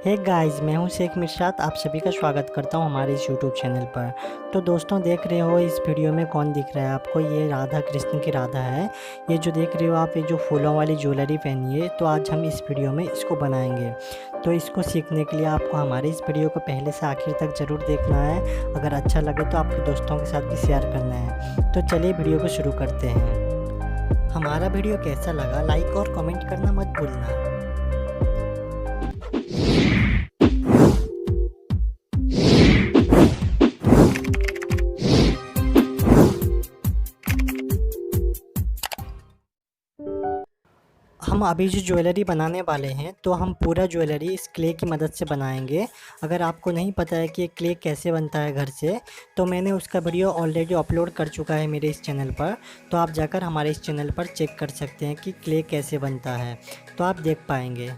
Hey guys, मैं हूं शेख मिर्शाद। आप सभी का स्वागत करता हूं हमारे इस यूट्यूब चैनल पर। तो दोस्तों, देख रहे हो इस वीडियो में कौन दिख रहा है आपको? ये राधा कृष्ण की राधा है। ये जो देख रहे हो आप, ये जो फूलों वाली ज्वेलरी पहनी है, तो आज हम इस वीडियो में इसको बनाएंगे। तो इसको सीखने के लिए आपको हमारे इस वीडियो को पहले से आखिर तक ज़रूर देखना है। अगर अच्छा लगे तो आपके दोस्तों के साथ भी शेयर करना है। तो चलिए वीडियो को शुरू करते हैं। हमारा वीडियो कैसा लगा लाइक और कमेंट करना मत भूलना। हम अभी जो ज्वेलरी बनाने वाले हैं, तो हम पूरा ज्वेलरी इस क्ले की मदद से बनाएंगे। अगर आपको नहीं पता है कि ये क्ले कैसे बनता है घर से, तो मैंने उसका वीडियो ऑलरेडी अपलोड कर चुका है मेरे इस चैनल पर। तो आप जाकर हमारे इस चैनल पर चेक कर सकते हैं कि क्ले कैसे बनता है, तो आप देख पाएंगे।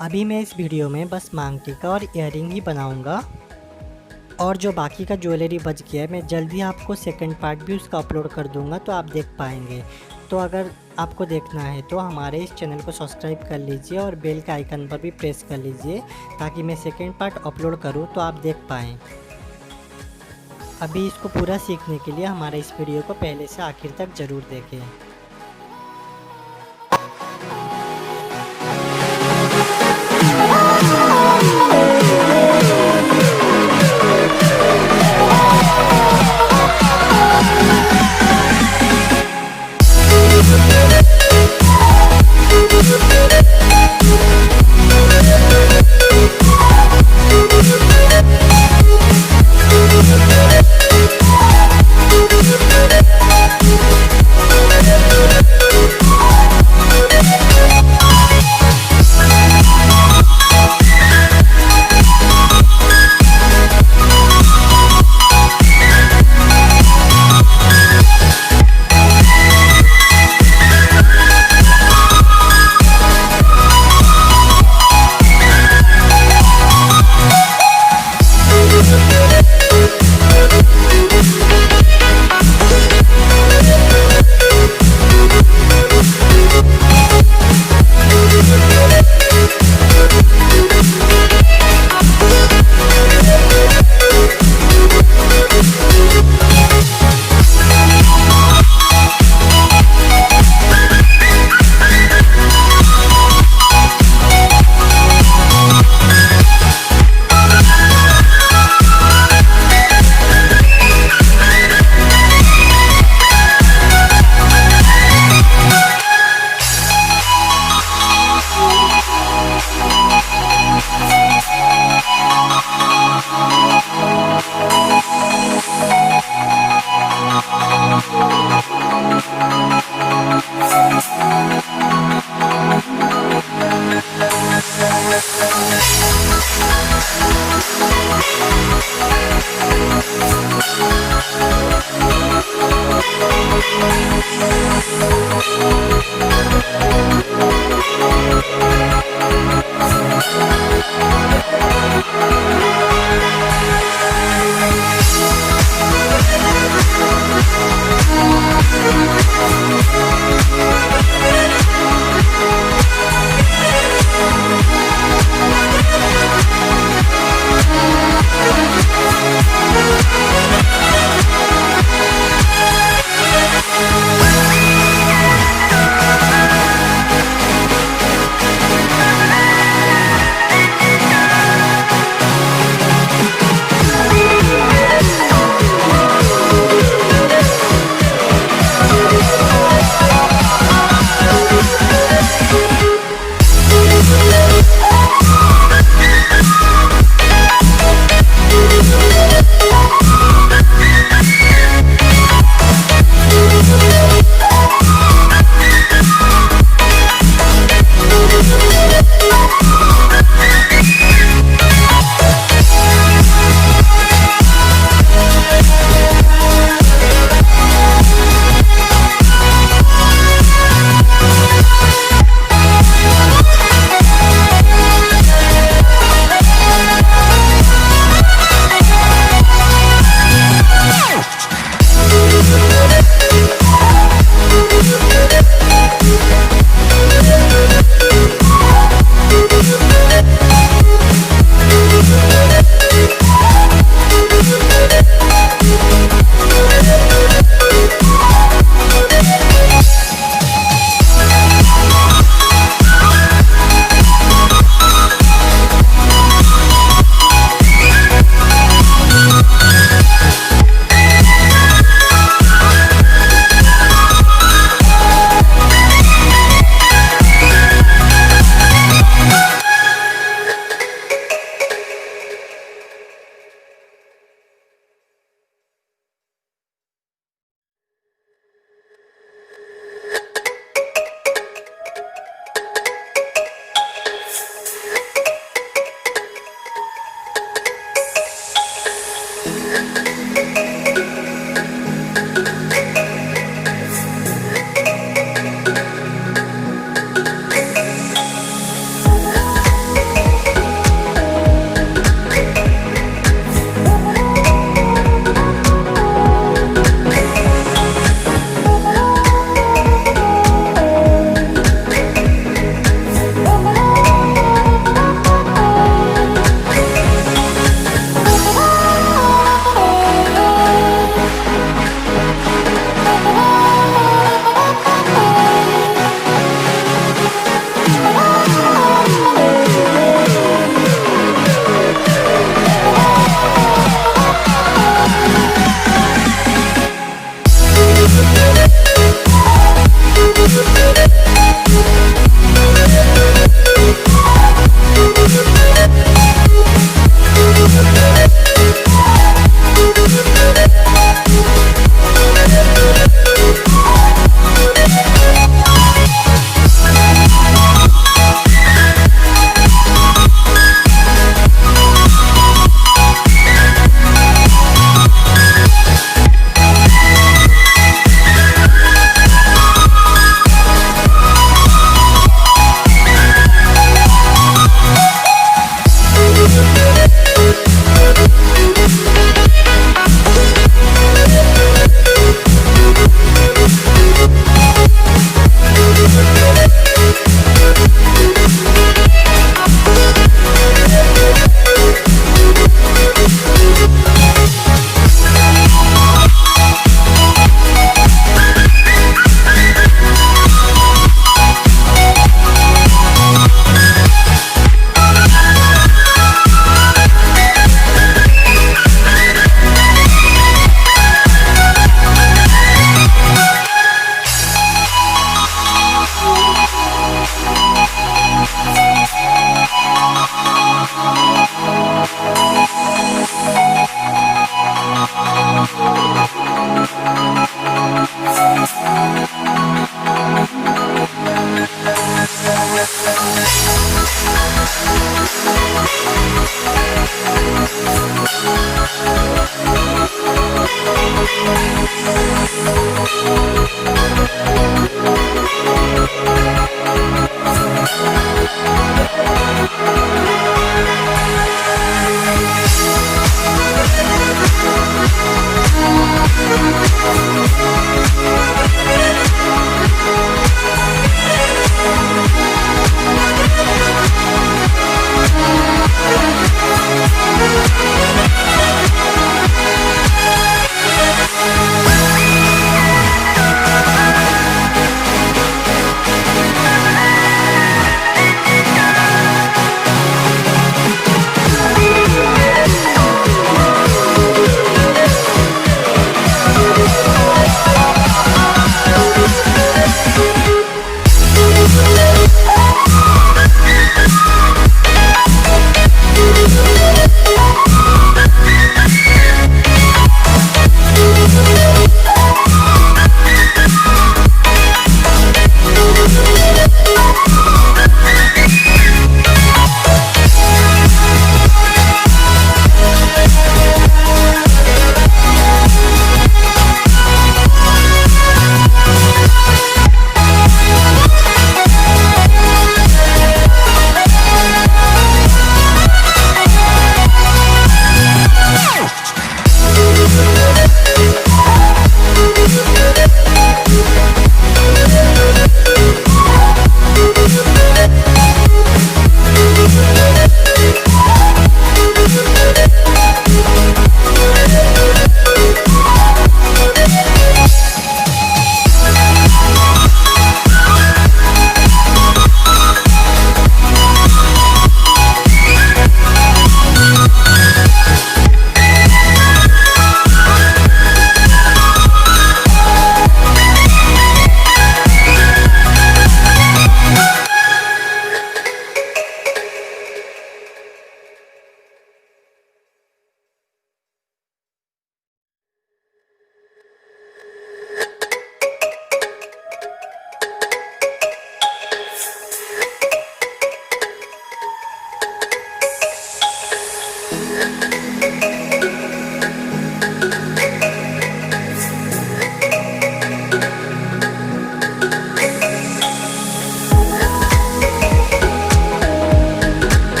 अभी मैं इस वीडियो में बस मांग टीका और ईयरिंग ही बनाऊँगा, और जो बाकी का ज्वेलरी बच गया है, मैं जल्दी आपको सेकंड पार्ट भी उसका अपलोड कर दूंगा, तो आप देख पाएंगे। तो अगर आपको देखना है तो हमारे इस चैनल को सब्सक्राइब कर लीजिए और बेल के आइकन पर भी प्रेस कर लीजिए, ताकि मैं सेकंड पार्ट अपलोड करूं तो आप देख पाएँ। अभी इसको पूरा सीखने के लिए हमारे इस वीडियो को पहले से आखिर तक ज़रूर देखें।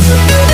Jwellery.